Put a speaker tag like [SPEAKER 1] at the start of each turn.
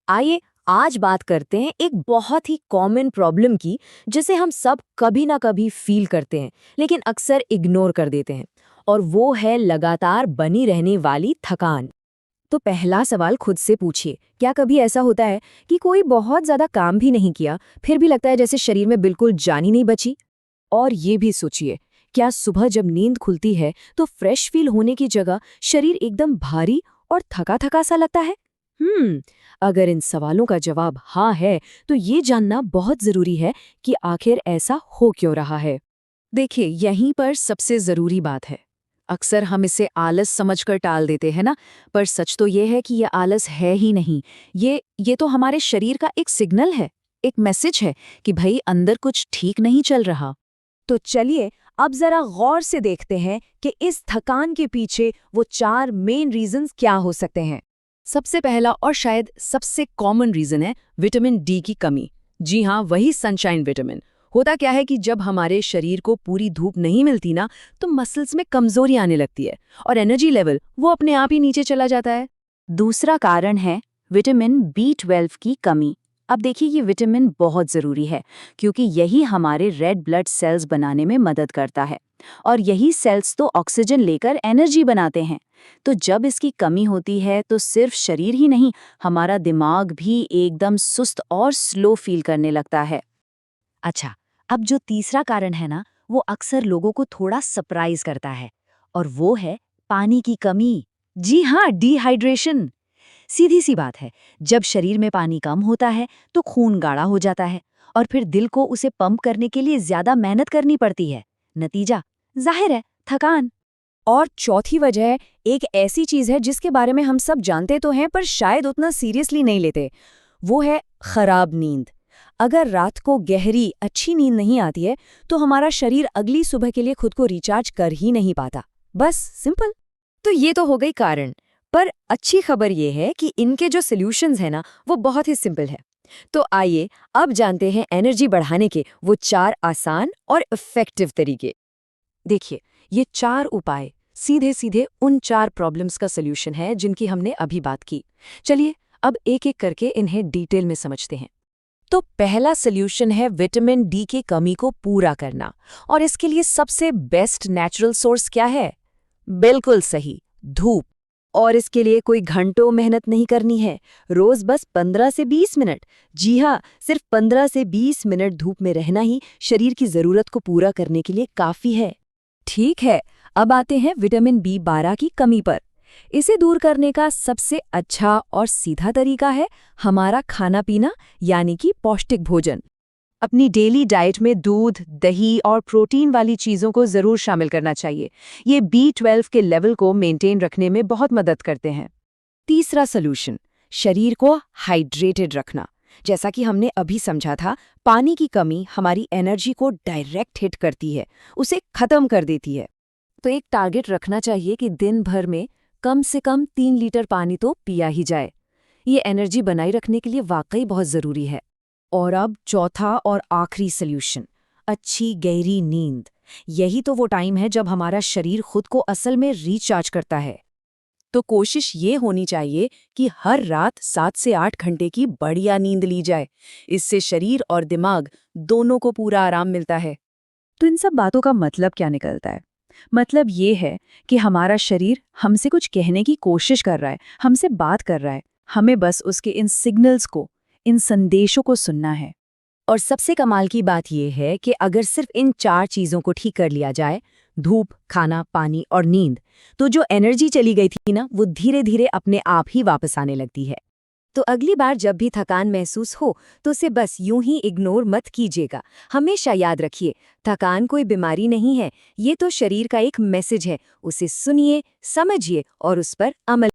[SPEAKER 1] आइए आज बात करते हैं एक बहुत ही कॉमन प्रॉब्लम की, जिसे हम सब कभी ना कभी फील करते हैं लेकिन अक्सर इग्नोर कर देते हैं। और वो है लगातार बनी रहने वाली थकान। तो पहला सवाल खुद से पूछिए, क्या कभी ऐसा होता है कि कोई बहुत ज्यादा काम भी नहीं किया, फिर भी लगता है जैसे शरीर में बिल्कुल जान ही नहीं बची? और ये भी सोचिए, क्या सुबह जब नींद खुलती है तो फ्रेश फील होने की जगह शरीर एकदम भारी और थका थका सा लगता है? अगर इन सवालों का जवाब हाँ है, तो ये जानना बहुत जरूरी है कि आखिर ऐसा हो क्यों रहा है। देखिए, यहीं पर सबसे जरूरी बात है। अक्सर हम इसे आलस समझकर टाल देते हैं ना, पर सच तो ये है कि ये आलस है ही नहीं। ये तो हमारे शरीर का एक सिग्नल है, एक मैसेज है कि भाई अंदर कुछ ठीक नहीं चल रहा। तो चलिए अब जरा गौर से देखते हैं कि इस थकान के पीछे वो 4 मेन रीजंस क्या हो सकते हैं। सबसे पहला और शायद सबसे कॉमन रीजन है विटामिन डी की कमी। जी हाँ, वही सनशाइन विटामिन। होता क्या है कि जब हमारे शरीर को पूरी धूप नहीं मिलती ना, तो मसल्स में कमजोरी आने लगती है और एनर्जी लेवल वो अपने आप ही नीचे चला जाता है। दूसरा कारण है विटामिन B12 की कमी। अब देखिए, ये विटामिन बहुत ज़रूरी है क्योंकि यही हमारे रेड ब्लड सेल्स बनाने में मदद करता है, और यही सेल्स तो ऑक्सीजन लेकर एनर्जी बनाते हैं। तो जब इसकी कमी होती है तो सिर्फ शरीर ही नहीं, हमारा दिमाग भी एकदम सुस्त और स्लो फील करने लगता है। अच्छा, अब जो तीसरा कारण है ना, वो अक्सर लोगों को थोड़ा सरप्राइज करता है, और वो है पानी की कमी। जी हाँ, डिहाइड्रेशन। सीधी सी बात है, जब शरीर में पानी कम होता है तो खून गाढ़ा हो जाता है, और फिर दिल को उसे पंप करने के लिए ज्यादा मेहनत करनी पड़ती है। नतीजा जाहिर है, थकान। और चौथी वजह एक ऐसी चीज है जिसके बारे में हम सब जानते तो हैं पर शायद उतना सीरियसली नहीं लेते। वो है खराब नींद। अगर रात को गहरी अच्छी नींद नहीं आती है तो हमारा शरीर अगली सुबह के लिए खुद को रिचार्ज कर ही नहीं पाता। बस सिंपल। तो ये तो हो गई कारण, पर अच्छी खबर ये है कि इनके जो सॉल्यूशंस हैं ना, वो बहुत ही सिंपल है। तो आइए अब जानते हैं एनर्जी बढ़ाने के वो 4 आसान और इफेक्टिव तरीके। देखिए, ये 4 उपाय सीधे सीधे उन 4 प्रॉब्लम्स का सॉल्यूशन है जिनकी हमने अभी बात की। चलिए अब एक एक करके इन्हें डिटेल में समझते हैं। तो पहला सॉल्यूशन है विटामिन डी की कमी को पूरा करना। और इसके लिए सबसे बेस्ट नेचुरल सोर्स क्या है? बिल्कुल सही, धूप। और इसके लिए कोई घंटों मेहनत नहीं करनी है, रोज बस 15 से 20 मिनट। जी हाँ, सिर्फ 15 से 20 मिनट धूप में रहना ही शरीर की जरूरत को पूरा करने के लिए काफी है। ठीक है, अब आते हैं विटामिन B12 की कमी पर। इसे दूर करने का सबसे अच्छा और सीधा तरीका है हमारा खाना पीना, यानी कि पौष्टिक भोजन। अपनी डेली डाइट में दूध, दही और प्रोटीन वाली चीज़ों को ज़रूर शामिल करना चाहिए। ये B12 के लेवल को मेंटेन रखने में बहुत मदद करते हैं। तीसरा सॉल्यूशन, शरीर को हाइड्रेटेड रखना। जैसा कि हमने अभी समझा था, पानी की कमी हमारी एनर्जी को डायरेक्ट हिट करती है, उसे खत्म कर देती है। तो एक टारगेट रखना चाहिए कि दिन भर में कम से कम 3 लीटर पानी तो पिया ही जाए। ये एनर्जी बनाए रखने के लिए वाकई बहुत ज़रूरी है। और अब चौथा और आखिरी सॉल्यूशन, अच्छी गहरी नींद। यही तो वो टाइम है जब हमारा शरीर खुद को असल में रिचार्ज करता है। तो कोशिश ये होनी चाहिए कि हर रात 7 से 8 घंटे की बढ़िया नींद ली जाए। इससे शरीर और दिमाग दोनों को पूरा आराम मिलता है। तो इन सब बातों का मतलब क्या निकलता है? मतलब ये है कि हमारा शरीर हमसे कुछ कहने की कोशिश कर रहा है, हमसे बात कर रहा है। हमें बस उसके इन सिग्नल्स को, इन संदेशों को सुनना है। और सबसे कमाल की बात यह है कि अगर सिर्फ इन 4 चीज़ों को ठीक कर लिया जाए, धूप, खाना, पानी और नींद, तो जो एनर्जी चली गई थी ना, वो धीरे धीरे अपने आप ही वापस आने लगती है। तो अगली बार जब भी थकान महसूस हो तो उसे बस यूं ही इग्नोर मत कीजिएगा। हमेशा याद रखिए, थकान कोई बीमारी नहीं है, ये तो शरीर का एक मैसेज है। उसे सुनिए, समझिए और उस पर अमल